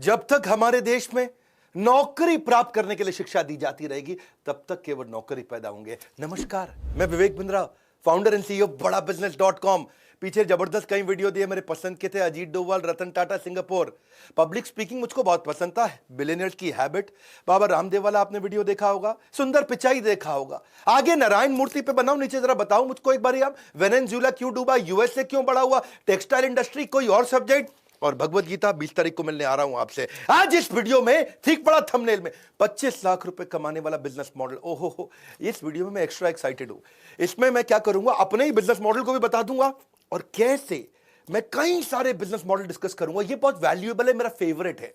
जब तक हमारे देश में नौकरी प्राप्त करने के लिए शिक्षा दी जाती रहेगी, तब तक केवल नौकरी पैदा होंगे। नमस्कार, मैं Vivek Bindra, founder and CEO बड़ा बिजनेस.com। पीछे जबरदस्त कई वीडियो दिए, मेरे पसंद के थे। Ajit Doval, Ratan Tata, Singapore. Public speaking मुझको बहुत पसंद था। बिलियनियर्स की हैबिट, बाबा रामदेव वाला आपने वीडियो देखा होगा। सुंदर पिचाई देखा होगा। आगे नारायण मूर्ति पे बनाओ, नीचे जरा बताओ मुझको एक बार आप, वेनेजुएला क्यों डूबा, यूएसए क्यों बड़ा हुआ, टेक्सटाइल इंडस्ट्री, कोई और सब्जेक्ट, और भगवत गीता 20 तारीख को मिलने आ रहा हूं आपसे। आज इस वीडियो में ठीक बड़ा थंबनेल में 25 लाख रुपए कमाने वाला बिजनेस मॉडल। ओहो हो, इस वीडियो में मैं एक्स्ट्रा एक्साइटेड हूं। इसमें मैं क्या करूंगा, अपने ही बिजनेस मॉडल को भी बता दूंगा और कैसे मैं कई सारे बिजनेस मॉडल डिस्कस करूंगा। ये बहुत वैल्यूएबल है, मेरा फेवरेट है।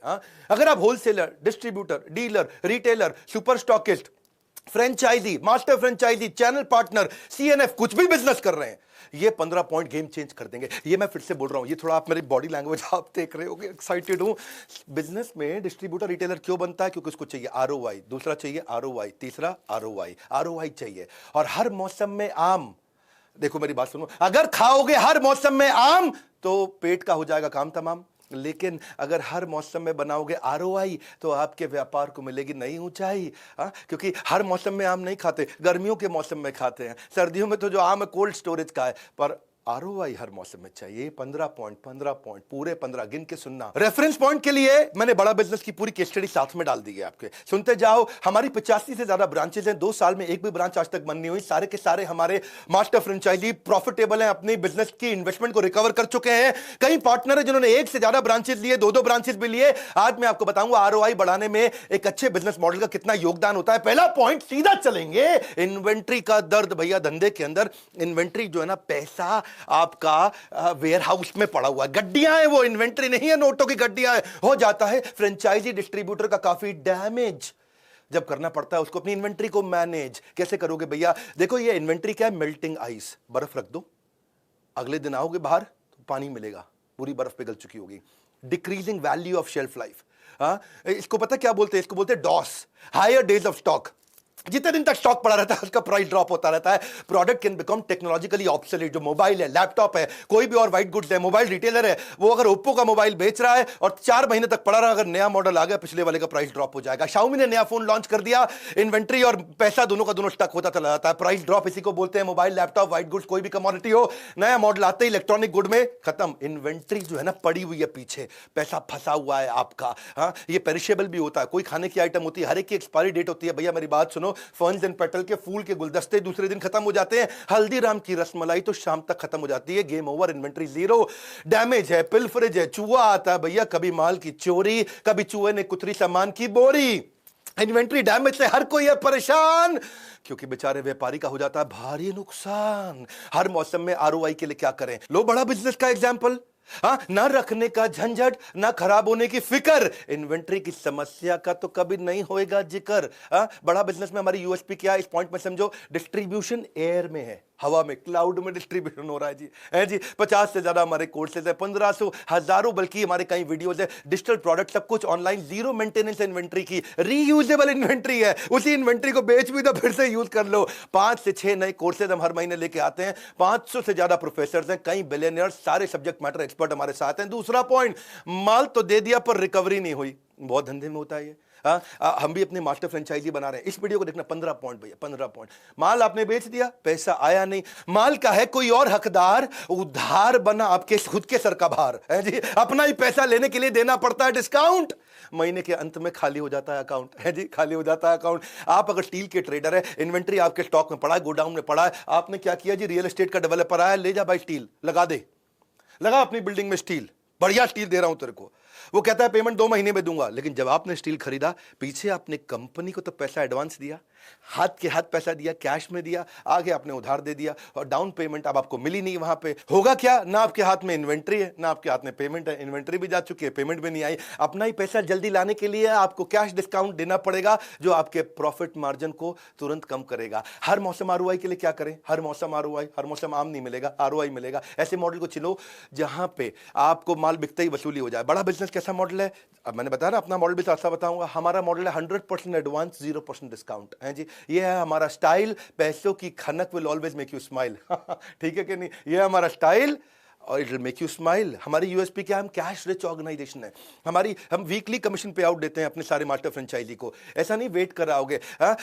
अगर आप wholesaler, distributor, dealer, retailer, super stockist, franchisee, master franchisee, channel partner, CNF, कुछ भी बिजनेस कर रहे हैं, ये 15 पॉइंट गेम चेंज कर देंगे। ये मैं फिर से बोल रहा हूं, ये थोड़ा आप मेरी बॉडी लैंग्वेज आप देख रहे होगे, एक्साइटेड हूं। बिजनेस में डिस्ट्रीब्यूटर, रिटेलर क्यों बनता है? क्योंकि उसको चाहिए आरओआई, दूसरा चाहिए आरओआई, तीसरा आरओआई। आरओआई चाहिए, और हर मौसम में आम। देखो मेरी बात सुनो, अगर खाओगे हर मौसम में आम तो पेट का हो जाएगा काम तमाम। लेकिन अगर हर मौसम में बनाओगे आरओआई तो आपके व्यापार को मिलेगी नई ऊंचाई। क्योंकि हर मौसम में आम नहीं खाते, गर्मियों के मौसम में खाते हैं। सर्दियों में तो जो आम है कोल्ड स्टोरेज का है, पर आरओआई हर मौसम में चाहिए। 15 पॉइंट, 15 पॉइंट, पूरे 15 गिन के सुनना। रेफरेंस पॉइंट के लिए मैंने बड़ा बिजनेस की पूरी केस स्टडी साथ में डाल दी है आपके, सुनते जाओ। हमारी 85 से ज्यादा ब्रांचेस हैं, 2 साल में एक भी ब्रांच आज तक बंद नहीं हुई। सारे के सारे हमारे मास्टर फ्रेंचाइजी प्रॉफिटेबल हैं, अपनी बिजनेस की इन्वेस्टमेंट को रिकवर कर चुके हैं। कई पार्टनर है जिन्होंने एक से ज्यादा ब्रांचेस लिए, 2-2 ब्रांचेस भी लिए। आज मैं आपको बताऊंगा आरओआई बढ़ाने में एक अच्छे बिजनेस मॉडल का कितना योगदान होता है। पहला पॉइंट, सीधा चलेंगे इन्वेंट्री का दर्द। भैया धंधे के अंदर इन्वेंट्री जो है ना, पैसा आपका वेयर हाउस में पड़ा हुआ है, गड्डियां हैं, वो इन्वेंट्री नहीं है, नोटों की गड्डियां हैं। हो जाता है फ्रेंचाइजी डिस्ट्रीब्यूटर का काफी डैमेज, जब करना पड़ता है उसको अपनी इन्वेंट्री को मैनेज। कैसे करोगे भैया? देखो ये इन्वेंट्री क्या है, मेल्टिंग आइस। बर्फ रख दो, अगले दिन आओगे बाहर तो पानी मिलेगा, पूरी बर्फ पिघल चुकी होगी। Decreasing value of shelf life. इसको पता क्या बोलते हैं? इसको बोलते हैं DOS, higher days of stock. जितने दिन तक स्टॉक पड़ा रहता है उसका प्राइस ड्रॉप होता रहता है। Product can become technologically obsolete. जो मोबाइल है, लैपटॉप है, कोई भी और वाइट गुड्स है, मोबाइल रिटेलर है, वो अगर ओप्पो का मोबाइल बेच रहा है और 4 महीने तक पड़ा रहा, अगर नया मॉडल आ गया पिछले वाले का प्राइस ड्रॉप हो जाएगा। शाओमी ने नया फोन लॉन्च कर दिया, इन्वेंट्री और पैसा दोनों का दोनों स्टक होता चला जाता है। प्राइस ड्रॉप इसी को बोलते हैं। मोबाइल, लैपटॉप, वाइट गुड्स, कोई भी कमोडिटी हो, नया मॉडल आते ही इलेक्ट्रॉनिक गुड में खत्म। इन्वेंट्री जो है ना, पड़ी हुई है पीछे, पैसा फंसा हुआ है आपका। ये पेरिशेबल भी होता है, कोई खाने की आइटम होती है, हर एक की एक्सपायरी डेट होती है। भैया मेरी बात सुनो, फर्न्स एंड पेटल के फूल के गुलदस्ते दूसरे दिन खत्म हो जाते हैं। हल्दीराम की रसमलाई तो शाम तक खत्म हो जाती है। Game over, inventory zero. Damage है, पिलफरेज है, चूहा आता है भैया, कभी माल की चोरी, कभी चूहे ने कुतरी सामान की बोरी। इन्वेंट्री डैमेज से हर कोई है परेशान, क्योंकि बेचारे व्यापारी का हो जाता है भारी नुकसान। हर मौसम में आरओआई के लिए क्या करें? लो बड़ा बिजनेस का एग्जांपल। ना रखने का झंझट, ना खराब होने की फिक्र। इन्वेंट्री की समस्या का तो कभी नहीं होएगा जिक्र। बड़ा बिजनेस में हमारी यूएसपी क्या है? इस पॉइंट में समझो, डिस्ट्रीब्यूशन एयर में है, हवा में, क्लाउड में डिस्ट्रीब्यूशन हो रहा है जी। है जी। 50 से ज्यादा हमारे कोर्सेज है, 1500, हजारों बल्कि हमारे कई वीडियोज है। डिजिटल प्रोडक्ट सब कुछ ऑनलाइन, जीरो मेंटेनेंस इन्वेंट्री की, रीयूजेबल इन्वेंट्री है। उसी इन्वेंट्री को बेच भी तो फिर से यूज कर लो। 5 से 6 नए कोर्सेज हम हर महीने लेके आते हैं। 500 से ज्यादा प्रोफेसर हैं, कई बिलियनियर्स, सारे सब्जेक्ट मैटर एक्सपर्ट हमारे साथ हैं। दूसरा पॉइंट, माल तो दे दिया पर रिकवरी नहीं हुई। बहुत धंधे में होता है ये। हम भी अपनी मास्टर फ्रेंचाइजी बना रहे हैं। इस वीडियो को देखना, 15 पॉइंट भैया, 15 पॉइंट। माल आपने बेच दिया, पैसा आया नहीं, माल का है कोई और हकदार, उधार बना आपके खुद के सर का भार है जी। अपना ही पैसा लेने के लिए देना पड़ता है डिस्काउंट। महीने के अंत में खाली हो जाता है अकाउंट, है जी, खाली हो जाता है अकाउंट। आप अगर स्टील के ट्रेडर है, इन्वेंट्री आपके स्टॉक में पड़ा है, गोडाउन में पड़ा है, आपने क्या किया जी? रियल एस्टेट का डेवलपर आया, ले जा भाई स्टील लगा दे, लगा अपनी बिल्डिंग में स्टील, बढ़िया स्टील दे रहा हूं तेरे को। वो कहता है पेमेंट 2 महीने में दूंगा, लेकिन जब आपने स्टील खरीदा, पीछे आपने कंपनी को तो पैसा एडवांस दिया, हाथ के हाथ पैसा दिया, कैश में दिया, आगे आपने उधार दे दिया, और डाउन पेमेंट अब आपको मिली नहीं। वहां पे होगा क्या? ना आपके हाथ में इन्वेंट्री है, ना आपके हाथ में पेमेंट है। इन्वेंट्री भी जा चुकी है, पेमेंट भी नहीं आई। अपना ही पैसा जल्दी लाने के लिए आपको कैश डिस्काउंट देना पड़ेगा, जो आपके प्रॉफिट मार्जिन को तुरंत कम करेगा। हर मौसम आरओआई के लिए क्या करें? हर मौसम आरओआई, हर मौसम आम नहीं मिलेगा, आरओआई मिलेगा। ऐसे मॉडल को चलो जहां पे आपको माल बिकते ही वसूली हो जाए। बड़ा बिजनेस कैसा मॉडल है? अब मैंने बताया ना, अपना मॉडल भी ऐसा बताऊंगा। हमारा मॉडल है 100% एडवांस, 0% डिस्काउंट है जी। ये है हमारा स्टाइल। पैसों की खनक will always make you smile. ठीक है कि नहीं? ये है हमारा स्टाइल। और it will make you smile. हमारी यूएसपी क्या है? हम कैश रिच ऑर्गेनाइजेशन है। हम वीकली कमीशन पे आउट देते हैं अपने सारे मास्टर फ्रेंचाइजी को। ऐसा नहीं वेट कर रहा होगे,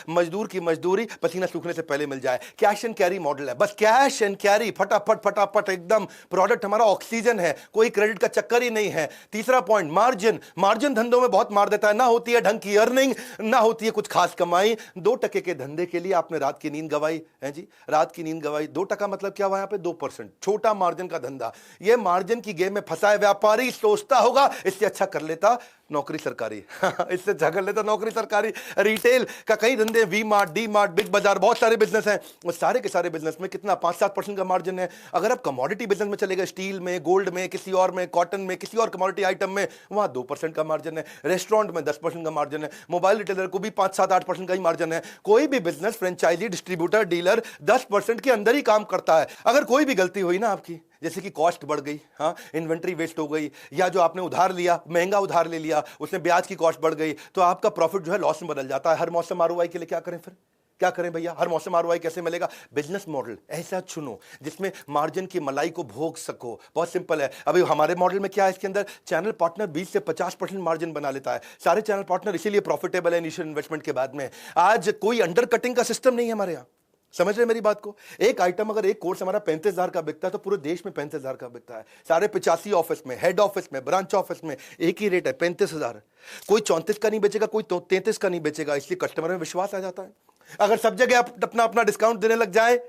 मजदूर की मजदूरी पसीना सूखने से पहले मिल जाए। कैश एंड कैरी मॉडल है, बस कैश एंड कैरी, फटाफट फटाफट एकदम। प्रोडक्ट हमारा ऑक्सीजन है, कोई क्रेडिट का चक्कर ही नहीं है। तीसरा पॉइंट, मार्जिन। मार्जिन धंधों में बहुत मार देता है, ना होती है ढंग की अर्निंग, ना होती है कुछ खास कमाई। 2% के धंधे के लिए आपने रात की नींद गवाई है जी, रात की नींद गवाई। 2% मतलब क्या हुआ? यहाँ पे 2%, छोटा मार्जिन का धंधा। ये मार्जिन की गेम में फंसा है व्यापारी। सोचता होगा इससे अच्छा कर लेता नौकरी सरकारी इससे अच्छा कर लेता नौकरी सरकारी। रिटेल का कई धंधे, V Mart, D Mart, Big Bazaar, बहुत सारे बिजनेस हैं। और सारे के सारे बिजनेस में कितना 5-7% का मार्जिन है। अगर आप कमोडिटी बिजनेस में चलेगा, स्टील में, गोल्ड में, किसी और में, कॉटन में, किसी और कमोडिटी आइटम में, वहां 2% का मार्जिन है। रेस्टोरेंट में 10% का मार्जिन है। मोबाइल रिटेलर को भी 5-7-8% का ही मार्जिन है। कोई भी बिजनेस, फ्रेंचाइजी, डिस्ट्रीब्यूटर, डीलर 10% के अंदर ही काम करता है। अगर कोई भी गलती हुई ना आपकी, जैसे कि कॉस्ट बढ़ गई, हाँ, इन्वेंट्री वेस्ट हो गई, या जो आपने उधार लिया, महंगा उधार ले लिया, उसमें ब्याज की कॉस्ट बढ़ गई, तो आपका प्रॉफिट जो है लॉस में बदल जाता है। हर मौसम आरओआई के लिए क्या करें फिर? क्या करें भैया? हर मौसम आरओआई कैसे मिलेगा? बिजनेस मॉडल ऐसा चुनो जिसमें मार्जिन की मलाई को भोग सको। बहुत सिंपल है। अभी हमारे मॉडल में क्या है? इसके अंदर चैनल पार्टनर 20 से 50% मार्जिन बना लेता है। सारे चैनल पार्टनर इसीलिए प्रॉफिटेबल है इनिशियल इन्वेस्टमेंट के बाद में। आज कोई अंडर कटिंग का सिस्टम नहीं है हमारे यहाँ। समझ रहे मेरी बात को? एक आइटम अगर एक कोर्स हमारा 35,000 का बिकता है तो पूरे देश में 35,000 का बिकता है। सारे 85 ऑफिस में, हेड ऑफिस में, ब्रांच ऑफिस में एक ही रेट है, 35,000। कोई 34 का नहीं बेचेगा, कोई 33 का नहीं बेचेगा। इसलिए कस्टमर में विश्वास आ जाता है। अगर सब जगह आप अपना अपना डिस्काउंट देने लग जाए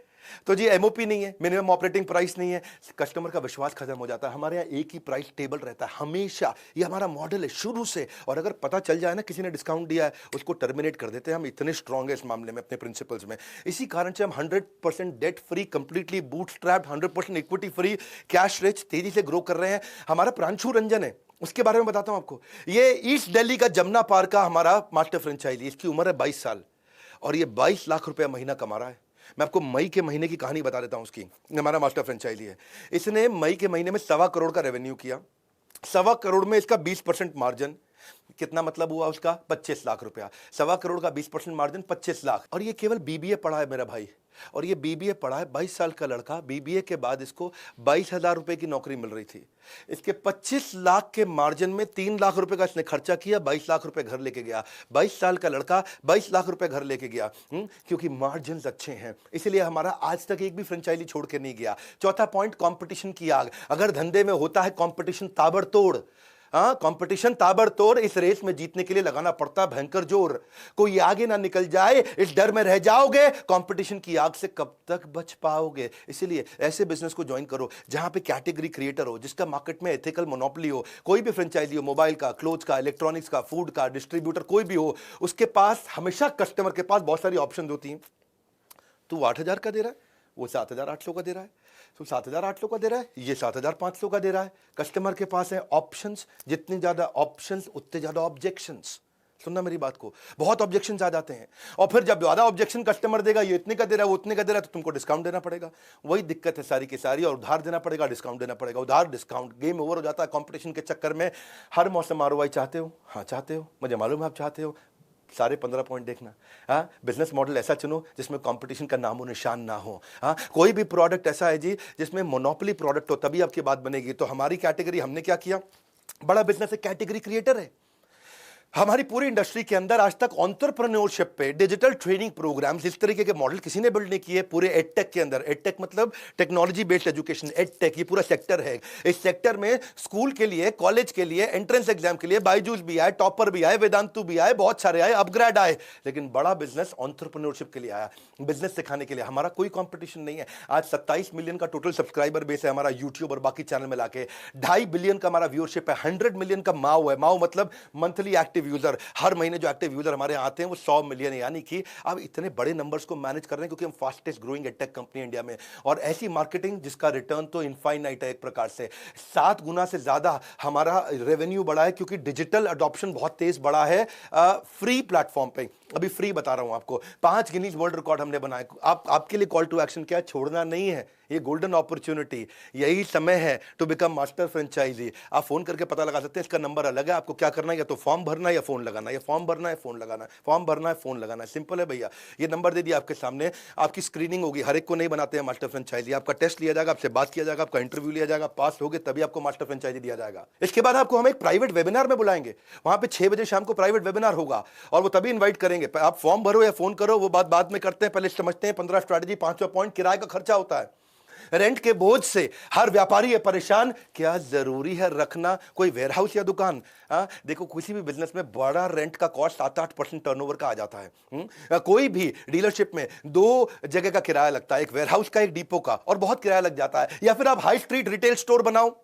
तो जी एमओपी नहीं है, मिनिमम ऑपरेटिंग प्राइस नहीं है, कस्टमर का विश्वास खत्म हो जाता है। हमारे यहाँ एक ही प्राइस टेबल रहता है हमेशा। ये हमारा मॉडल है शुरू से। और अगर पता चल जाए ना किसी ने डिस्काउंट दिया है, उसको टर्मिनेट कर देते हैं। हम इतने स्ट्रांग है इस मामले में अपने प्रिंसिपल्स में। इसी कारण से हम 100% debt free, completely bootstrapped, 100% equity free, cash rich, तेजी से ग्रो कर रहे हैं। हमारा प्रांशु रंजन है, उसके बारे में बताता हूं आपको। ये ईस्ट दिल्ली का जमुना पार का हमारा मास्टर फ्रेंचाइजी। इसकी उम्र है 22 साल और ये 22 लाख रुपया महीना कमा रहा है। मैं आपको मई के महीने की कहानी बता देता हूं उसकी। हमारा मास्टर फ्रेंचाइजी है। इसने मई के महीने में 1.25 करोड़ का रेवेन्यू किया। 1.25 करोड़ में इसका 20% मार्जिन, कितना मतलब हुआ उसका? 25 लाख रुपया। 1.25 करोड़ का 20% मार्जिन, 25 लाख। और ये केवल बीबीए पढ़ा है मेरा भाई। और ये बीबीए पढ़ा है, 22 साल का लड़का। बीबीए के बाद इसको 22,000 रुपए की नौकरी मिल रही थी। इसके 25 लाख के मार्जिन में 3 लाख रुपए का इसने खर्चा किया, 22 लाख रुपए घर लेके गया। 22 साल का लड़का 22 लाख रुपए घर लेके गया। क्योंकि मार्जिन अच्छे हैं, इसलिए हमारा आज तक एक भी फ्रेंचाइजी छोड़ के नहीं गया। चौथा पॉइंट, कंपटीशन की आग। अगर धंधे में होता है कंपटीशन ताबड़तोड़, हाँ, कंपटीशन ताबड़तोड़, इस रेस में जीतने के लिए लगाना पड़ता है भयंकर जोर। कोई आगे ना निकल जाए इस डर में रह जाओगे। कंपटीशन की आग से कब तक बच पाओगे? इसलिए ऐसे बिजनेस को ज्वाइन करो जहां पे कैटेगरी क्रिएटर हो, जिसका मार्केट में एथिकल मोनोपोली हो। कोई भी फ्रेंचाइजी हो, मोबाइल का, क्लोथ का, इलेक्ट्रॉनिक्स का, फूड का, डिस्ट्रीब्यूटर कोई भी हो, उसके पास हमेशा कस्टमर के पास बहुत सारी ऑप्शन होती हैं। तू 8,000 का दे रहा है, वो 7,800 का दे रहा है। तो 7,800 का दे रहा है, ये 7,500 का दे रहा है। कस्टमर के पास है ऑप्शंस। जितने ज्यादा ऑप्शंस उतने ज्यादा ऑब्जेक्शंस। सुनना मेरी बात को, बहुत ऑब्जेक्शंस आ जाते हैं। और फिर जब ज्यादा ऑब्जेक्शन कस्टमर देगा, ये इतने का दे रहा है, वो उतने का दे रहा है, तो तुमको डिस्काउंट देना पड़ेगा। वही दिक्कत है सारी की सारी। और उधार देना पड़ेगा, डिस्काउंट देना पड़ेगा, उधार डिस्काउंट, गेम ओवर हो जाता है कंपटीशन के चक्कर में। हर मौसम आरओआई चाहते हो? हाँ चाहते हो, मुझे मालूम है आप चाहते हो। सारे 15 पॉइंट देखना। हाँ, बिजनेस मॉडल ऐसा चुनो जिसमें कंपटीशन का नामो निशान ना हो। हाँ, कोई भी प्रोडक्ट ऐसा है जी जिसमें मोनोपोली प्रोडक्ट हो, तभी आपकी बात बनेगी। तो हमारी कैटेगरी, हमने क्या किया, बड़ा बिजनेस है, कैटेगरी क्रिएटर है। हमारी पूरी इंडस्ट्री के अंदर आज तक एंटरप्रेन्योरशिप पे डिजिटल ट्रेनिंग प्रोग्राम्स, इस तरीके के मॉडल किसी ने बिल्ड नहीं किए पूरे एडटेक के अंदर। एडटेक मतलब टेक्नोलॉजी बेस्ड एजुकेशन, एडटेक ये पूरा सेक्टर है। इस सेक्टर में स्कूल के लिए, कॉलेज के लिए, एंट्रेंस एग्जाम के लिए बायजूस भी आए, टॉपर भी आए, वेदांतु भी आए, बहुत सारे आए, अपग्रेड आए। लेकिन बड़ा बिजनेस एंटरप्रेन्योरशिप के लिए आया, बिजनेस सिखाने के लिए। हमारा कोई कंपटीशन नहीं है। आज 27 मिलियन का टोटल सब्सक्राइबर बेस है हमारा यूट्यूब और बाकी चैनल मिला के। 2.5 बिलियन का हमारा व्यूअरशिप है। 100 मिलियन का माओ है। माओ मतलब मंथली एक्टिव यूजर। हर महीने जो एक्टिव यूजर हमारे आते हैं वो 100 मिलियन है। यानी कि अब इतने बड़े नंबर्स को मैनेज कर रहे हैं क्योंकि हम fastest growing edtech company India में। और ऐसी मार्केटिंग जिसका रिटर्न तो इनफाइनाइट है। एक प्रकार से 7 गुना से ज्यादा हमारा रेवेन्यू बढ़ा है क्योंकि डिजिटल अडॉप्शन बहुत तेज बढ़ा है फ्री प्लेटफॉर्म पे। अभी फ्री बता रहा हूं आपको, 5 गिनीज वर्ल्ड रिकॉर्ड हमने बनाए। आपके लिए कॉल टू एक्शन क्या है? छोड़ना नहीं है, ये गोल्डन अपॉर्चुनिटी, यही समय है टू बिकम मास्टर फ्रेंचाइजी। आप फोन करके पता लगा सकते हैं, इसका नंबर अलग है, आपको क्या करना है, या तो फॉर्म भरना है या फोन लगाना है, या फॉर्म भरना है फोन लगाना है, फॉर्म भरना है फोन लगाना है, सिंपल है भैया। ये नंबर दे दिया आपके सामने, आपकी स्क्रीनिंग होगी, हर एक को नहीं बनाते हैं मास्टर फ्रेंचाइजी, आपका टेस्ट लिया जाएगा, आपसे बात किया जाएगा, आपका इंटरव्यू लिया जाएगा, पास होगे तभी आपको मास्टर फ्रेंचाइजी दिया जाएगा। इसके बाद आपको हम एक प्राइवेट वेबिनार में बुलाएंगे, वहां पे 6 बजे शाम को प्राइवेट वेबिनार होगा, और वो तभी इन्वाइट करेंगे। आप फॉर्म भरो या फोन करो, वो बात बाद में करते हैं, पहले समझते हैं 15 स्ट्रैटेजी। 5वां पॉइंट, किराए का खर्चा होता है। रेंट के बोझ से हर व्यापारी है परेशान। क्या जरूरी है रखना कोई वेयरहाउस या दुकान? देखो, किसी भी बिजनेस में बड़ा रेंट का कॉस्ट 7-8% टर्नओवर का आ जाता है। कोई भी डीलरशिप में 2 जगह का किराया लगता है, एक वेयरहाउस का, एक डिपो का, और बहुत किराया लग जाता है। या फिर आप हाई स्ट्रीट रिटेल स्टोर बनाओ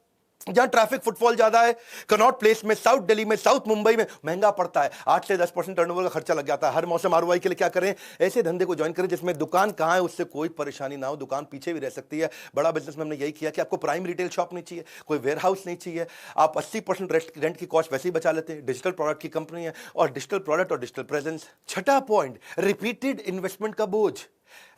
जहां ट्रैफिक फुटफॉल ज्यादा है, कनॉट प्लेस में, साउथ दिल्ली में, साउथ मुंबई में, महंगा पड़ता है। 8 से 10% टर्नओवर का खर्चा लग जाता है। हर मौसम आरओआई के लिए क्या करें? ऐसे धंधे को ज्वाइन करें जिसमें दुकान कहां है उससे कोई परेशानी ना हो, दुकान पीछे भी रह सकती है। बड़ा बिजनेस में हमने यही किया कि आपको प्राइम रिटेल शॉप नहीं चाहिए, कोई वेयर हाउस नहीं चाहिए, आप 80% रेंट की कॉस्ट वैसे ही बचा लेते हैं। डिजिटल प्रोडक्ट की कंपनी है, और डिजिटल प्रोडक्ट और डिजिटल प्रेजेंस। छठा पॉइंट, रिपीटेड इन्वेस्टमेंट का बोझ।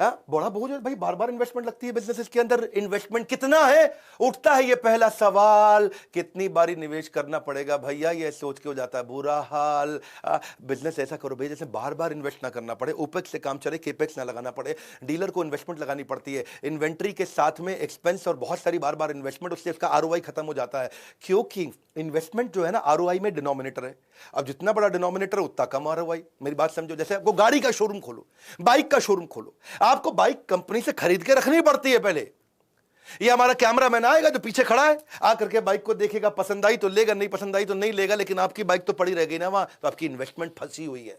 बड़ा बोझ है भाई, बार बार इन्वेस्टमेंट लगती है बिजनेस के अंदर। इन्वेस्टमेंट कितना है, उठता है ये पहला सवाल। कितनी बारी निवेश करना पड़ेगा भैया, ये सोच के हो जाता है बुरा हाल। बिजनेस ऐसा करो भाई जैसे बार बार इन्वेस्ट ना करना पड़े, ओपेक्स से काम चले, केपेक्स ना लगाना पड़े। डीलर को इन्वेस्टमेंट लगानी पड़ती है, इन्वेंट्री के साथ में एक्सपेंस और बहुत सारी बार बार इन्वेस्टमेंट, उससे इसका आरओआई खत्म हो जाता है। क्योंकि इन्वेस्टमेंट जो है ना, आरओआई में डिनोमिनेटर है। अब जितना बड़ा डिनोमिनेटर उतना कम आरओआई। मेरी बात समझो, जैसे आपको गाड़ी का शोरूम खोलो, बाइक का शोरूम खोलो, आपको बाइक कंपनी से खरीद के रखनी पड़ती है पहले। ये हमारा कैमरामैन आएगा जो पीछे खड़ा है, आकर के बाइक को देखेगा, पसंद आई तो लेगा, नहीं पसंद आई तो नहीं लेगा, लेकिन आपकी बाइक तो पड़ी रहेगी ना वहां। तो आपकी इन्वेस्टमेंट फंसी हुई है।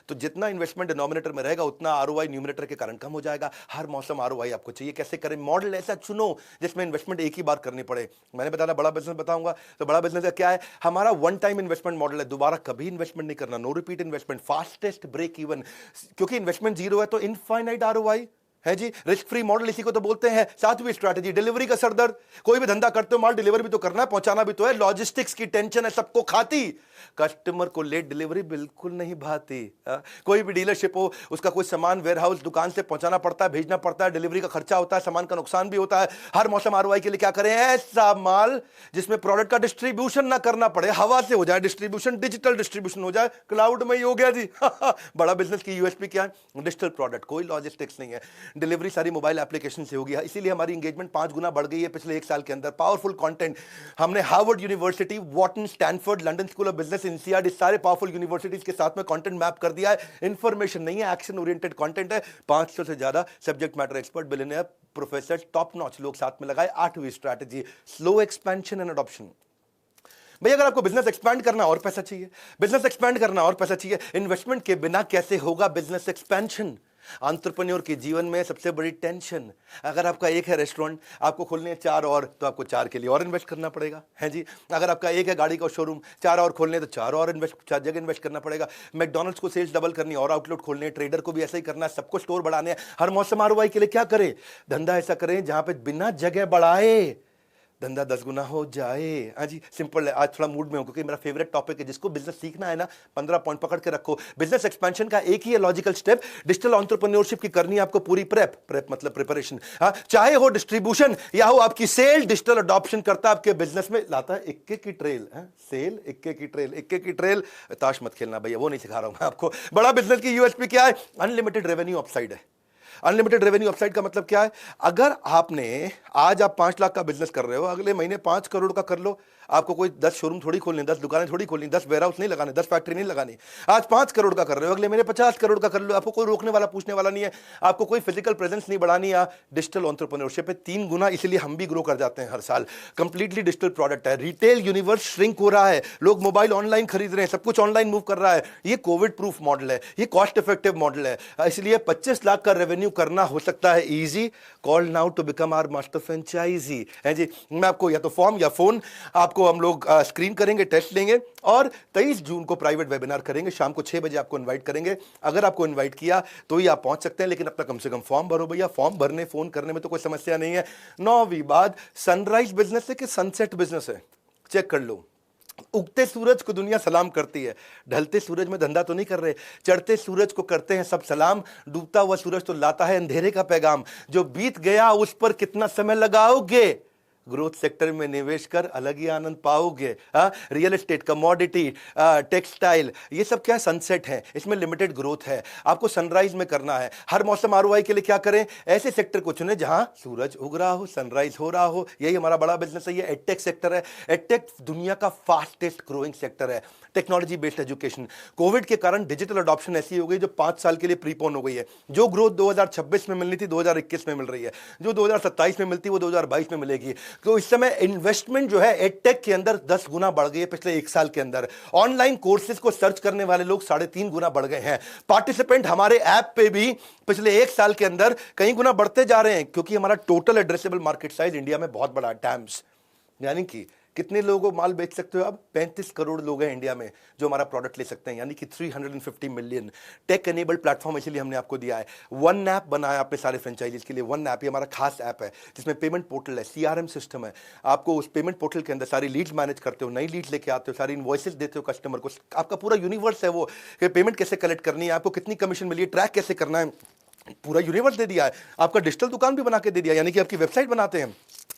तो जितना इन्वेस्टमेंट डिनोमिनेटर में रहेगा उतना आरओआई न्यूमरेटर के कारण कम हो जाएगा। हर मौसम आरओआई आपको चाहिए। कैसे करें? मॉडल ऐसा चुनो जिसमें इन्वेस्टमेंट एक ही बार करनी पड़े। मैंने बताया बड़ा बिजनेस बताऊंगा, तो बड़ा बिजनेस का क्या है? हमारा वन टाइम इन्वेस्टमेंट मॉडल है, दोबारा कभी इन्वेस्टमेंट नहीं करना, no repeat investment, fastest break even. क्योंकि इन्वेस्टमेंट 0 है तो इनफाइनाइट आरओआई है जी। रिस्क फ्री मॉडल इसी को तो बोलते हैं। 7वीं स्ट्रैटेजी, डिलीवरी का सरदर्द। कोई भी धंधा करते हो, माल डिलीवर भी तो करना है, पहुंचाना भी तो है। लॉजिस्टिक्स की टेंशन है सबको खाती, कस्टमर को लेट डिलीवरी बिल्कुल नहीं भाती। कोई भी डीलरशिप हो, उसका कोई सामान वेयरहाउस दुकान से पहुंचाना पड़ता है, भेजना पड़ता है, डिलीवरी का खर्चा होता है, सामान का नुकसान भी होता है। हर मौसम आरओआई के लिए क्या करें? ऐसा माल जिसमें प्रोडक्ट का डिस्ट्रीब्यूशन ना करना पड़े, हवा से हो जाए डिस्ट्रीब्यूशन, डिजिटल डिस्ट्रीब्यूशन हो जाए, क्लाउड में ही हो गया जी। बड़ा बिजनेस की यूएसपी क्या है? डिजिटल प्रोडक्ट, कोई लॉजिस्टिक्स नहीं है, डिलीवरी सारी मोबाइल एप्लीकेशन से होगी। इसीलिए हमारी एंगेजमेंट 5 गुना बढ़ गई है पिछले 1 साल के अंदर। पावरफुल कंटेंट हमने Harvard University, Wharton, Stanford, London School of Business, INSEAD, इस सारे पावरफुल यूनिवर्सिटीज के साथ में कंटेंट मैप कर दिया है। इंफॉर्मेशन नहीं है, एक्शन ओरिएंटेड कंटेंट है। 500 से ज्यादा subject matter expert, billionaire, professor, top notch लोग साथ में लगाए। 8वीं strategy, slow expansion and adoption. भाई अगर आपको बिजनेस एक्सपैंड करना और पैसा चाहिए, बिजनेस एक्सपैंड करना और पैसा चाहिए, इन्वेस्टमेंट के बिना कैसे होगा बिजनेस एक्सपेंशन? एंटरप्रेन्योर के जीवन में सबसे बड़ी टेंशन, अगर आपका एक है रेस्टोरेंट, आपको खोलने हैं 4 और, तो आपको 4 के लिए और इन्वेस्ट करना पड़ेगा, है जी। अगर आपका एक है गाड़ी का शोरूम, 4 और खोलने तो 4 और 4 जगह इन्वेस्ट करना पड़ेगा। मैकडॉनल्ड्स को सेल्स डबल करनी और आउटलेट खोलने, ट्रेडर को भी ऐसा ही करना है, सबको स्टोर बढ़ाने हैं। हर मौसम आरओआई के लिए क्या करें? धंधा ऐसा करें जहां पे बिना जगह बढ़ाए धंधा 10 गुना हो जाए। हाँ जी, सिंपल है। आज थोड़ा मूड में हूं क्योंकि मेरा फेवरेट टॉपिक है, जिसको बिजनेस सीखना है ना, 15 पॉइंट पकड़ के रखो। बिजनेस एक्सपेंशन का एक ही है लॉजिकल स्टेप, डिजिटल एंटरप्रेन्योरशिप की करनी है आपको पूरी प्रेप मतलब प्रिपरेशन। हाँ, चाहे हो डिस्ट्रीब्यूशन या हो आपकी सेल, डिजिटल अडॉप्शन करता है आपके बिजनेस में, लाता है इक्के की ट्रेल। सेल इक्के की ट्रेल, इक्के की ट्रेल। ताश मत खेलना भैया, वो नहीं सिखा रहा हूं मैं आपको। बड़ा बिजनेस की यूएसपी क्या है? अनलिमिटेड रेवेन्यू अपसाइड है। अनलिमिटेड रेवेन्यू अपसाइड का मतलब क्या है? अगर आपने आज आप 5 लाख का बिजनेस कर रहे हो, अगले महीने 5 करोड़ का कर लो। आपको कोई 10 शोरूम थोड़ी खोलने, 10 दुकानें थोड़ी खोलनी, 10 वेयरहाउस नहीं लगाने, 10 फैक्ट्री नहीं लगानी। आज 5 करोड़ का कर रहे हो, अगले महीने 50 करोड़ का कर लो। आपको कोई रोकने वाला, पूछने वाला नहीं है। आपको कोई फिजिकल प्रेजेंस नहीं बढ़ानी है। डिजिटल एंटरप्रेन्योरशिप है 3 गुना, इसलिए हम भी ग्रो कर जाते हैं हर साल। कंप्लीटली डिजिटल प्रोडक्ट है। रिटेल यूनिवर्स श्रिंक हो रहा है, लोग मोबाइल ऑनलाइन खरीद रहे हैं, सब कुछ ऑनलाइन मूव कर रहा है। ये कोविड प्रूफ मॉडल है, ये कॉस्ट इफेक्टिव मॉडल है, इसलिए 25 लाख का रेवेन्यू करना हो सकता है easy. Call now to become our master franchisee, है जी। मैं आपको या तो फॉर्म या फोन, आपको हम लोग स्क्रीन करेंगे, टेस्ट लेंगे, और 23 जून को प्राइवेट वेबिनार करेंगे। शाम को 6 बजे आपको इनवाइट करेंगे। अगर आपको इनवाइट किया तो ही आप पहुंच सकते हैं, लेकिन अपना कम से कम फॉर्म भरो भैया। फॉर्म भरने, फोन करने में तो कोई समस्या नहीं है। 9वीं बात, सनराइज बिजनेस है कि सनसेट बिजनेस है, चेक कर लो। उगते सूरज को दुनिया सलाम करती है, ढलते सूरज में धंधा तो नहीं कर रहे, चढ़ते सूरज को करते हैं सब सलाम, डूबता हुआ सूरज तो लाता है अंधेरे का पैगाम, जो बीत गया उस पर कितना समय लगाओगे, ग्रोथ सेक्टर में निवेश कर अलग ही आनंद पाओगे। रियल एस्टेट, कमोडिटी, टेक्सटाइल, ये सब क्या सनसेट है, इसमें लिमिटेड ग्रोथ है, आपको सनराइज में करना है। हर मौसम आरओआई के लिए क्या करें, ऐसे सेक्टर को चुने जहां सूरज उग रहा हो, सनराइज हो रहा हो। यही हमारा बड़ा बिजनेस है, ये एडटेक सेक्टर है। एडटेक दुनिया का फास्टेस्ट ग्रोइंग सेक्टर है, टेक्नोलॉजी बेस्ड एजुकेशन। कोविड के कारण डिजिटल अडॉप्शन ऐसी हो गई जो 5 साल के लिए प्रीपोन हो गई है। जो ग्रोथ 2026 में मिलनी थी 2021 में मिल रही है, जो 2027 में मिलती वो 2022 में मिलेगी। तो इस समय इन्वेस्टमेंट जो है एडटेक के अंदर 10 गुना बढ़ गई है पिछले 1 साल के अंदर। ऑनलाइन कोर्सेज को सर्च करने वाले लोग 3.5 गुना बढ़ गए हैं। पार्टिसिपेंट हमारे ऐप पे भी पिछले 1 साल के अंदर कई गुना बढ़ते जा रहे हैं, क्योंकि हमारा total addressable market size India में बहुत बड़ा टैम्स, यानी कि कितने लोगों को माल बेच सकते हो आप, 35 करोड़ लोग हैं इंडिया में जो हमारा प्रोडक्ट ले सकते हैं, यानी कि 350 मिलियन। टेक एनेबल्ड प्लेटफॉर्म इसीलिए हमने आपको दिया है। वन ऐप बनाया अपने सारे फ्रेंचाइजीज के लिए। वन ऐप, ये हमारा खास ऐप है जिसमें पेमेंट पोर्टल है, सीआरएम सिस्टम है। आपको उस पेमेंट पोर्टल के अंदर सारी लीड्स मैनेज करते हो, नई लीड्स लेके आते हो, सारी इनवॉइसेस देते हो कस्टमर को, आपका पूरा यूनिवर्स है वो, कि पेमेंट कैसे कलेक्ट करनी है, आपको कितनी कमीशन मिली है, ट्रैक कैसे करना है, पूरा यूनिवर्स दे दिया है। आपका डिजिटल दुकान भी बना के दे दिया, यानी कि आपकी वेबसाइट बनाते हैं,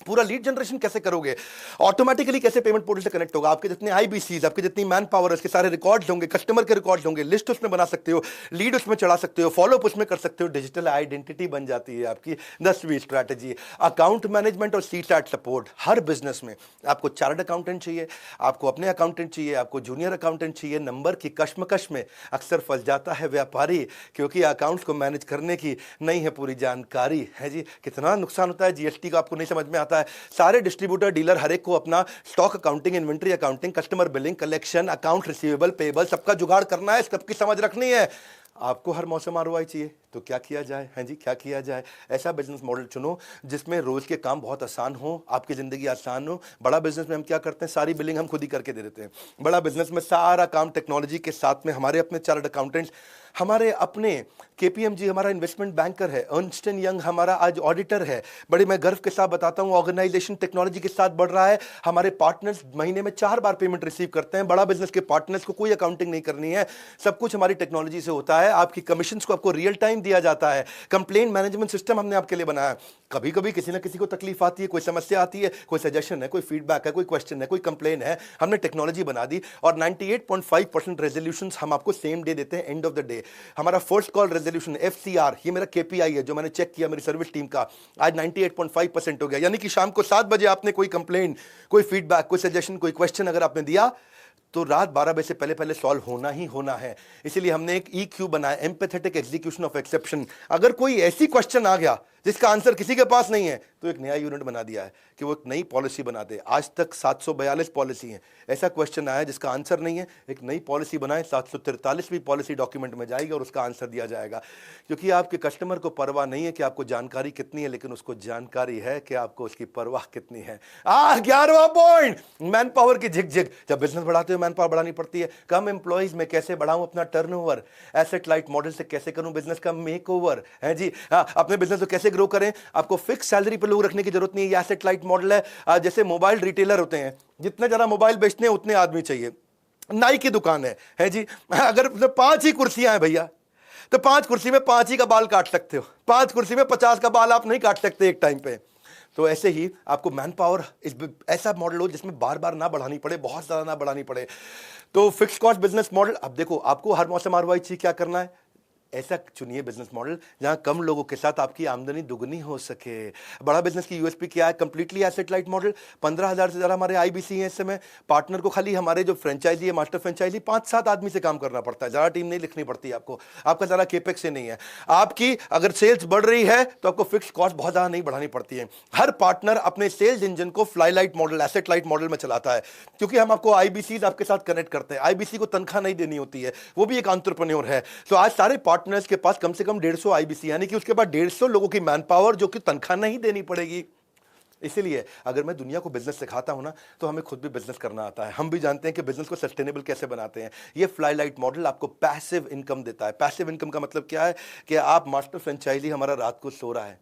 पूरा लीड जनरेशन कैसे करोगे, ऑटोमेटिकली कैसे पेमेंट पोर्टल से कनेक्ट होगा, आपके जितने आईबीसीज, आपके जितनी मैन पावर, उसके सारे रिकॉर्ड्स होंगे, कस्टमर के रिकॉर्ड्स होंगे, लिस्ट उसमें बना सकते हो, लीड उसमें चढ़ा सकते हो, फॉलो अप उसमें कर सकते हो, डिजिटल आइडेंटिटी बन जाती है आपकी। 10वीं स्ट्रैटेजी, अकाउंट मैनेजमेंट और सीटैट सपोर्ट। हर बिजनेस में आपको चार्टर्ड अकाउंटेंट चाहिए, आपको अपने अकाउंटेंट चाहिए, आपको जूनियर अकाउंटेंट चाहिए। नंबर की कश्मकश में अक्सर फंस जाता है व्यापारी, क्योंकि अकाउंट्स को मैनेज करने की नहीं है पूरी जानकारी, है जी। कितना नुकसान होता है जीएसटी का, आपको नहीं समझ में आता है। सारे डिस्ट्रीब्यूटर, डीलर, हर एक को अपना stock accounting, inventory accounting, customer billing, collection, account receivable, payable, सबका जुगाड़ करना है, सबकी समझ रखनी है। आपको हर मौसम आरओआई चाहिए, तो क्या किया जाए, हैं जी, क्या किया जाए। ऐसा बिजनेस मॉडल चुनो जिसमें रोज के काम बहुत आसान हो, आपकी जिंदगी आसान हो। बड़ा बिजनेस में हम क्या करते हैं, सारी बिलिंग हम खुद ही करके दे देते हैं। बड़ा बिजनेस में सारा काम टेक्नोलॉजी के साथ में, हमारे अपने चार्टर्ड अकाउंटेंट्स, हमारे अपने केपीएमजी हमारा इन्वेस्टमेंट बैंकर है, अर्नस्ट एंड यंग हमारा आज ऑडिटर है। बड़े मैं गर्व के साथ बताता हूं, ऑर्गेनाइजेशन टेक्नोलॉजी के साथ बढ़ रहा है। हमारे पार्टनर्स महीने में 4 बार पेमेंट रिसीव करते हैं। बड़ा बिजनेस के पार्टनर्स को कोई अकाउंटिंग नहीं करनी है, सब कुछ हमारी टेक्नोलॉजी से होता है। आपकी कमीशंस को आपको रियल टाइम दिया जाता है। कंप्लेंट मैनेजमेंट सिस्टम हमने आपके लिए बनाया। कभी कभी किसी ना किसी को तकलीफ आती है, कोई समस्या आती है, कोई सजेशन है, कोई फीडबैक है, कोई क्वेश्चन है, कोई कंप्लेन है, हमने टेक्नोलॉजी बना दी और 98.5% रेजोल्यूशंस हम आपको सेम डे देते हैं, एंड ऑफ द डे। हमारा फर्स्ट कॉल रेजोल्यूशन एफसीआर, ये मेरा केपीआई है जो मैंने चेक किया मेरी सर्विस टीम का, आज 98.5% हो गया। यानी कि शाम को 7 बजे आपने कोई कंप्लेन, कोई फीडबैक, कोई सजेशन, कोई क्वेश्चन अगर आपने दिया तो रात 12 बजे से पहले पहले सॉल्व होना ही होना है। इसीलिए हमने एक EQ बनाया, एम्पैथेटिक एग्जीक्यूशन ऑफ एक्सेप्शन। अगर कोई ऐसी क्वेश्चन आ गया जिसका आंसर किसी के पास नहीं है, तो एक नया यूनिट बना दिया है कि वो एक नई पॉलिसी बना दे। आज तक 742 पॉलिसी हैं, ऐसा क्वेश्चन आया जिसका आंसर नहीं है, एक नई पॉलिसी बनाए, 743वीं पॉलिसी डॉक्यूमेंट में जाएगी और उसका आंसर दिया जाएगा। क्योंकि आपके कस्टमर को परवाह नहीं है कि आपको जानकारी कितनी है, लेकिन उसको जानकारी है कि आपको उसकी परवाह कितनी है। 11वां पॉइंट, मैन पावर की झिकझिक। जब बिजनेस बढ़ाते हो मैन पावर बढ़ानी पड़ती है। कम एम्प्लॉइज में कैसे बढ़ाऊं अपना टर्नओवर, एसेट लाइट मॉडल से कैसे करूं बिजनेस का मेकओवर, है जी। अपने बिजनेस को कैसे ग्रो करें, आपको फिक्स सैलरी पे लोग रखने की जरूरत नहीं है, एसेट लाइट मॉडल है। जैसे मोबाइल रिटेलर होते हैं, जितने ज्यादा मोबाइल बेचते हैं उतने आदमी चाहिए। नाई की दुकान है जी, अगर 5 ही कुर्सियां हैं भैया, तो 5 कुर्सी में 5 ही का बाल काट सकते हो, 5 कुर्सी में 50 का बाल आप नहीं काट सकते एक टाइम पे। तो ऐसे ही आपको मैन पावर ऐसा मॉडल हो जिसमें बार बार ना बढ़ानी पड़े, बहुत ज्यादा ना बढ़ानी पड़े। तो फिक्स कॉस्ट बिजनेस मॉडल। अब देखो, आपको हर मौसम आरओआई चाहिए, क्या करना है, ऐसा चुनिए बिजनेस मॉडल जहां कम लोगों के साथ आपकी आमदनी दुगनी हो सके। बड़ा बिजनेस की यूएसपी क्या है, कंप्लीटली एसेट लाइट मॉडल। 15,000 से ज्यादा हमारे आईबीसी हैं इस समय। पार्टनर को खाली हमारे जो फ्रेंचाइजी है, मास्टर फ्रेंचाइजी, 5-7 आदमी से काम करना पड़ता है, ज्यादा टीम नहीं लिखनी पड़ती आपको, आपका ज्यादा केपेक्स से नहीं है। आपकी अगर सेल्स बढ़ रही है तो आपको फिक्स कॉस्ट बहुत ज्यादा नहीं बढ़ानी पड़ती है। हर पार्टनर अपने सेल्स इंजन को fly light model, asset light model में चलाता है, क्योंकि हम आपको आईबीसी आपके साथ कनेक्ट करते हैं। आईबीसी को तनख्वाह नहीं देनी होती है, वो भी एक एंटरप्रेन्योर है। तो आज सारे पार्टनर्स के पास कम से कम 150 आईबीसी, यानी कि उसके बाद 150 लोगों की मैन पावर जो कि तनख्वाह नहीं देनी पड़ेगी। इसीलिए अगर मैं दुनिया को बिजनेस सिखाता हूं ना, तो हमें खुद भी बिजनेस करना आता है। हम भी जानते हैं कि बिजनेस को सस्टेनेबल कैसे बनाते हैं। ये फ्लाई लाइट मॉडल आपको पैसिव इनकम देता है। पैसिव इनकम का मतलब क्या है कि आप मास्टर फ्रेंचाइजी, हमारा रात को सो रहा है,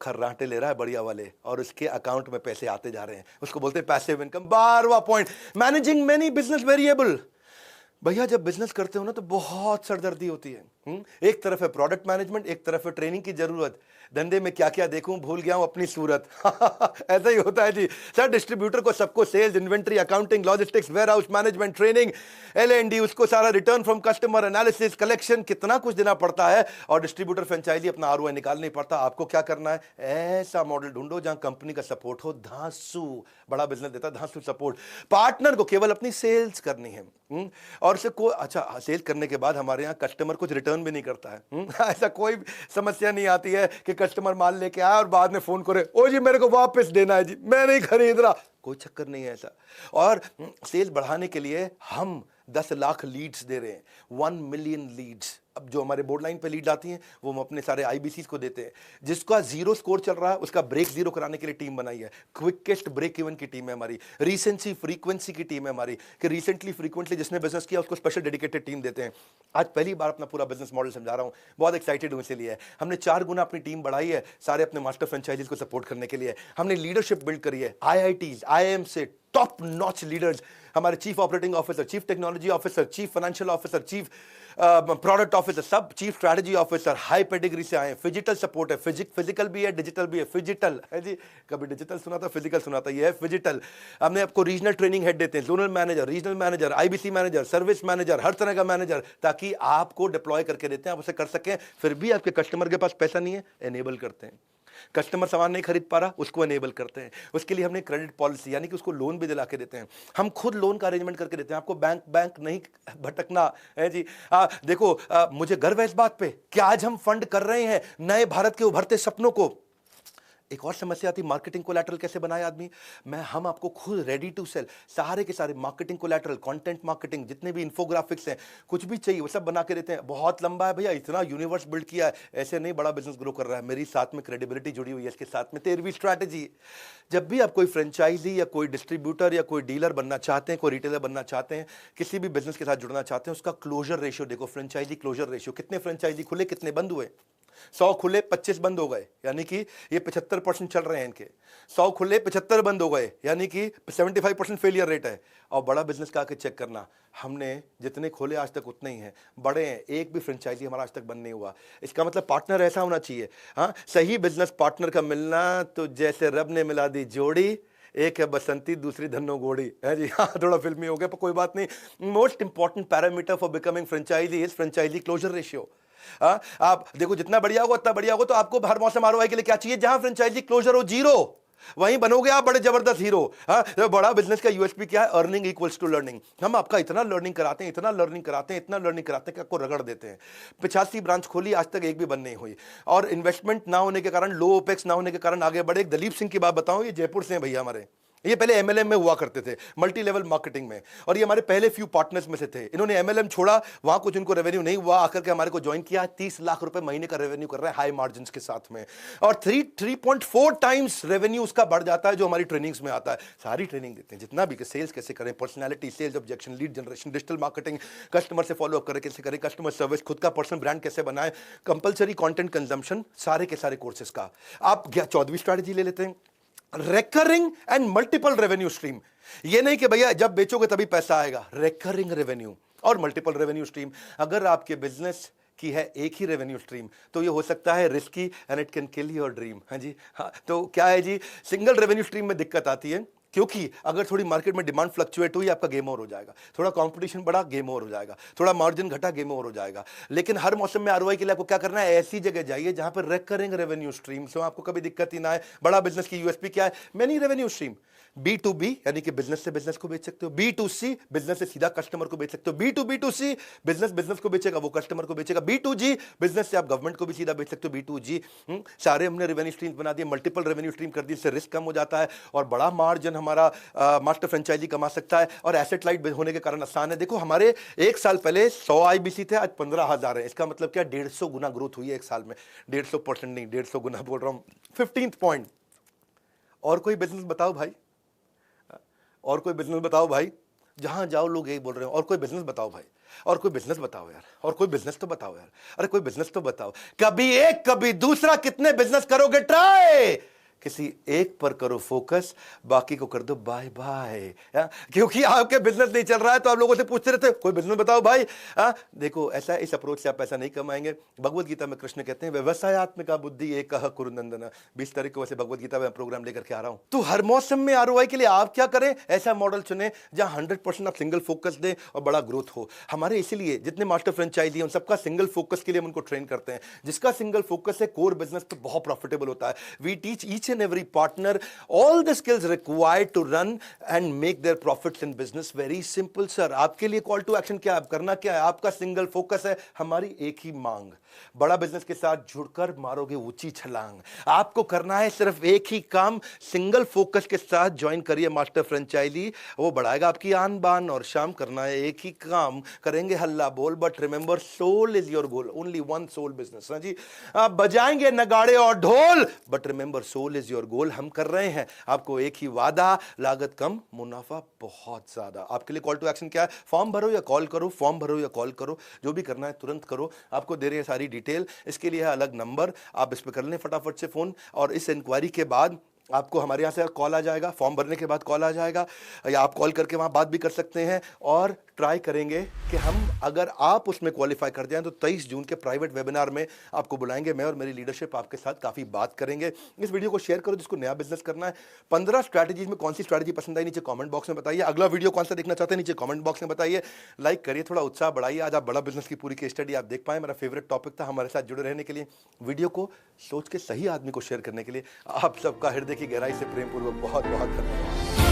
खर्राटे ले रहा है बढ़िया वाले और उसके अकाउंट में पैसे आते जा रहे हैं, उसको बोलते हैं पैसिव इनकम। 12वां point, managing many business variable. भैया जब बिजनेस करते हो ना तो बहुत सरदर्दी होती है। एक तरफ है प्रोडक्ट मैनेजमेंट, एक तरफ है ट्रेनिंग की जरूरत। धंधे में क्या क्या देखूं, भूल गया हूं अपनी सूरत। ऐसा ही होता है जी सर। डिस्ट्रीब्यूटर को सबको sales, inventory, accounting, logistics, warehouse management, training, L&D, उसको सारा return from customer, analysis, collection, कितना कुछ देना पड़ता है। और डिस्ट्रीब्यूटर फ्रेंचाइजी अपना ROI निकाल नहीं पड़ता। आपको क्या करना है, ऐसा मॉडल ढूंढो जहां कंपनी का सपोर्ट हो। धांसू बड़ा बिजनेस देता है, धांसू सपोर्ट। पार्टनर को केवल अपनी सेल्स करनी है और से कोई अच्छा सेल करने के बाद हमारे यहाँ कस्टमर कुछ रिटर्न भी नहीं करता है। ऐसा कोई समस्या नहीं आती है कि कस्टमर माल लेके आया और बाद में फोन करे, ओ जी मेरे को वापस देना है जी, मैं नहीं खरीद रहा। कोई चक्कर नहीं है ऐसा। और सेल बढ़ाने के लिए हम 10 लाख लीड्स दे रहे हैं, 1 मिलियन लीड्स। अब जो हमारे बोर्ड लाइन पे लीड आती हैं वो हम अपने सारे IBCs को देते हैं। जिसका 0 स्कोर चल रहा है उसका ब्रेक 0 कराने के लिए टीम बनाई है। क्विकेस्ट ब्रेक इवन की टीम है हमारी। रिसेंसी फ्रीक्वेंसी की टीम है हमारी कि रिसेंटली फ्रीक्वेंटली जिसने बिजनेस किया उसको स्पेशल डेडिकेटेड टीम देते हैं। आज पहली बार अपना पूरा बिजनेस मॉडल समझा रहा हूँ, बहुत एक्साइटेड हूँ इसीलिए। हमने 4 गुना अपनी टीम बढ़ाई है सारे अपने मास्टर फ्रेंचाइजीज को सपोर्ट करने के लिए। हमने लीडरशिप बिल्ड करी है। IITs, IIM से टॉप नॉच लीडर्स, हमारे chief operating officer, chief technology officer, chief financial officer, chief product officer, सब chief strategy officer high pedigree से आए। फिजिकल सपोर्ट है, फिजिकल भी है, डिजिटल भी है। फिजिटल है जी, कभी डिजिटल सुना था, फिजिकल सुना था, ये है फिजिटल। हमने आपको रीजनल ट्रेनिंग हेड देते हैं, zonal manager, regional manager, IBC manager, service manager, हर तरह का मैनेजर, ताकि आपको डिप्लॉय करके देते हैं, आप उसे कर सकें। फिर भी आपके कस्टमर के पास पैसा नहीं है, एनेबल करते हैं। कस्टमर सामान नहीं खरीद पा रहा, उसको एनेबल करते हैं। उसके लिए हमने क्रेडिट पॉलिसी यानी कि उसको लोन भी दिला के देते हैं। हम खुद लोन का अरेंजमेंट करके देते हैं। आपको बैंक नहीं भटकना है जी। देखो मुझे गर्व है इस बात पे कि आज हम फंड कर रहे हैं नए भारत के उभरते सपनों को। एक और समस्या आती, मार्केटिंग कोलैटरल कैसे बनाए आदमी। हम आपको खुद रेडी टू सेल सारे के सारे मार्केटिंग कोलैटरल, कंटेंट मार्केटिंग, जितने भी इन्फोग्राफिक्स हैं, कुछ भी चाहिए वो सब बना के देते हैं। बहुत लंबा है भैया, इतना यूनिवर्स बिल्ड किया है, ऐसे नहीं बड़ा बिजनेस ग्रो कर रहा है। मेरी साथ में क्रेडिबिलिटी जुड़ी हुई है, इसके साथ में 13वीं स्ट्रैटेजी। जब भी आप कोई फ्रेंचाइजी या कोई डिस्ट्रीब्यूटर या कोई डीलर बनना चाहते हैं, कोई रिटेलर बनना चाहते हैं, किसी भी बिजनेस के साथ जुड़ना चाहते हैं, उसका क्लोजर रेशियो देखो। फ्रेंचाइजी क्लोजर रेशियो, कितने फ्रेंचाइजी खुले, कितने बंद हुए। 100 खुले 25 बंद हो गए, यानी कि ये 75% चल रहे हैं इनके। 100 खुले 75 बंद हो गए, यानी कि 75% फेलियर रेट है। और बड़ा बिजनेस का आके चेक करना, हमने जितने खोले आज तक उतने ही हैं, बड़े हैं, एक भी फ्रेंचाइजी हमारा आज तक बंद नहीं हुआ। इसका मतलब पार्टनर ऐसा होना चाहिए। हाँ, सही बिजनेस पार्टनर का मिलना तो जैसे रब ने मिला दी जोड़ी, एक है बसंती दूसरी धन्नो गोड़ी है जी। हाँ, थोड़ा फिल्मी हो गया पर कोई बात नहीं। Most important parameter for becoming franchisee is franchisee closure ratio. आप देखो जितना बढ़िया होगा उतना बढ़िया होगा, तो आपको हर मौसम ROI के लिए क्या चाहिए, जहां फ्रेंचाइजी क्लोजर हो 0, वहीं बनोगे आप बड़े जबरदस्त हीरो। तो बड़ा बिजनेस का USP क्या है, अर्निंग इक्वल्स टू लर्निंग। हम आपका इतना लर्निंग कराते हैं, इतना लर्निंग कराते हैं, इतना लर्निंग कराते हैं कि आपको रगड़ देते हैं। 85 ब्रांच खोली, आज तक एक भी बंद नहीं हुई। और इन्वेस्टमेंट ना होने के कारण, लो ओपेक्स ना होने के कारण आगे बढ़े। एक दलीप सिंह की बात बताऊं, ये जयपुर से हैं भैया हमारे। ये पहले MLM में हुआ करते थे, मल्टी लेवल मार्केटिंग में, और ये हमारे पहले फ्यू पार्टनर्स में से थे। इन्होंने MLM छोड़ा, वहां कुछ इनको रेवेन्यू नहीं हुआ, आकर के हमारे को ज्वाइन किया। 30 लाख रुपए महीने का रेवेन्यू कर रहे हैं हाई मार्जिन के साथ में, और 3.4 टाइम्स रेवेन्यू उसका बढ़ जाता है जो हमारी ट्रेनिंग्स में आता है। सारी ट्रेनिंग देते हैं जितना भी, सेल्स कैसे करें, personality, sales objection, lead generation, digital marketing, customer से फॉलो अप करें कैसे करें, कस्टमर सर्विस, खुद का पर्सनल ब्रांड कैसे बनाए, कंपलसरी कंटेंट कंजम्पशन, सारे के सारे कोर्सेज का। आप 14वीं स्ट्रैटेजी ले लेते हैं, recurring and multiple revenue stream. ये नहीं कि भैया जब बेचोगे तभी पैसा आएगा, रेकरिंग रेवेन्यू और मल्टीपल रेवेन्यू स्ट्रीम। अगर आपके बिजनेस की है एक ही रेवेन्यू स्ट्रीम तो ये हो सकता है risky and it can kill your dream. हाँ जी, हाँ, तो क्या है जी, सिंगल रेवेन्यू स्ट्रीम में दिक्कत आती है, क्योंकि अगर थोड़ी मार्केट में डिमांड फ्लक्चुएट हुई, आपका गेम ओवर हो जाएगा। थोड़ा कंपटीशन बढ़ा, गेम ओवर हो जाएगा। थोड़ा मार्जिन घटा, गेम ओवर हो जाएगा। लेकिन हर मौसम में ROI के लिए आपको क्या करना है, ऐसी जगह जाइए जहां पर रेकरिंग रेवेन्यू स्ट्रीम से आपको कभी दिक्कत ही ना आए। बड़ा बिजनेस की USP क्या है, मेनी रेवेन्यू स्ट्रीम। B2B यानी कि बिजनेस से बिजनेस को बेच सकते हो, B2C बिजनेस से सीधा कस्टमर को बेच सकते हो, B2B2C बिजनेस को बेचेगा, वो कस्टमर को बेचेगा, B2G बिजनेस से आप गवर्नमेंट को भी सीधा बेच सकते हो, B2G। सारे हमने रेवेन्यू स्ट्रीम बना दिए, मल्टीपल रेवेन्यू स्ट्रीम कर दिए, इससे रिस्क कम हो जाता है और बड़ा मार्जिन हमारा मास्टर फ्रेंचाइजी कमा सकता है। और एसेट लाइट होने के कारण आसान है। देखो हमारे एक साल पहले 100 IBC थे, आज 15,000 है। इसका मतलब क्या, 150 गुना ग्रोथ हुई है एक साल में। 150% नहीं, 150 गुना बोल रहा हूं। 15th पॉइंट, और कोई बिजनेस बताओ भाई, और कोई बिजनेस बताओ भाई, जहां जाओ लोग यही बोल रहे हो, और कोई बिजनेस बताओ भाई। और कोई बिजनेस बताओ यार, और कोई बिजनेस तो बताओ यार, अरे कोई बिजनेस तो बताओ। कभी एक कभी दूसरा, कितने बिजनेस करोगे ट्राई? किसी एक पर करो फोकस, बाकी को कर दो बाय बाय। क्योंकि आपके बिजनेस नहीं चल रहा है तो आप लोगों से पूछते रहते हो कोई बिजनेस बताओ भाई। देखो ऐसा, इस अप्रोच से आप पैसा नहीं कमाएंगे। भगवत गीता में कृष्ण कहते हैं व्यवसायत्मिका बुद्धि एक कुरुनंदन। 20 तारीख को वैसे भगवत गीता में प्रोग्राम लेकर के आ रहा हूं। तो हर मौसम में आरओआई के लिए आप क्या करें, ऐसा मॉडल चुने जहां 100% आप सिंगल फोकस दें और बड़ा ग्रोथ हो। हमारे इसीलिए जितने मास्टर फ्रेंचाइजी हैं उन सबका सिंगल फोकस के लिए हम उनको ट्रेन करते हैं। जिसका सिंगल फोकस है कोर बिजनेस पे बहुत प्रॉफिटेबल होता है। We teach each and every partner all the skills required to run and make their profits in business. Very simple sir। आपके लिए कॉल टू एक्शन क्या है, करना क्या है, आपका सिंगल फोकस है हमारी एक ही मांग। बड़ा बिजनेस के साथ जुड़कर मारोगे ऊंची छलांग। आपको करना है सिर्फ एक ही काम, सिंगल फोकस के साथ ज्वाइन करिए मास्टर फ्रेंचाइजी। वो बढ़ाएगा आपकी आन बान। और शाम करना है एक ही काम, करेंगे हल्ला बोल, but remember sole is your goal. Only one sole business. हाँ जी, आप बजाएंगे नगाड़े और ढोल, but remember sole is your goal. हम कर रहे हैं आपको एक ही वादा, लागत कम मुनाफा बहुत ज्यादा। आपके लिए कॉल टू एक्शन क्या है, फॉर्म भरो या कॉल करो, फॉर्म भरो या कॉल करो, जो भी करना है तुरंत करो। आपको दे रहे हैं सारी डिटेल, इसके लिए है अलग नंबर, आप इस पर कर लें फटाफट से फोन। और इस इंक्वायरी के बाद आपको हमारे यहाँ से कॉल आ जाएगा, फॉर्म भरने के बाद कॉल आ जाएगा, या आप कॉल करके वहाँ बात भी कर सकते हैं। और ट्राई करेंगे कि हम, अगर आप उसमें क्वालिफाई कर जाएं तो 23 जून के प्राइवेट वेबिनार में आपको बुलाएंगे। मैं और मेरी लीडरशिप आपके साथ काफ़ी बात करेंगे। इस वीडियो को शेयर करो जिसको नया बिजनेस करना है। 15 स्ट्रैटेजीज में कौन सी स्ट्रैटेजी पसंद आई नीचे कमेंट बॉक्स में बताइए। अगला वीडियो कौन सा देखना चाहते हैं नीचे कमेंट बॉक्स में बताइए। लाइक करिए, थोड़ा उत्साह बढ़ाइए। आज आप बड़ा बिजनेस की पूरी केस स्टडी आप देख पाए। मेरा फेवरेट टॉपिक था। हमारे साथ जुड़े रहने के लिए, वीडियो को सोच के सही आदमी को शेयर करने के लिए आप सबका हृदय की गहराई से प्रेमपूर्वक बहुत बहुत धन्यवाद।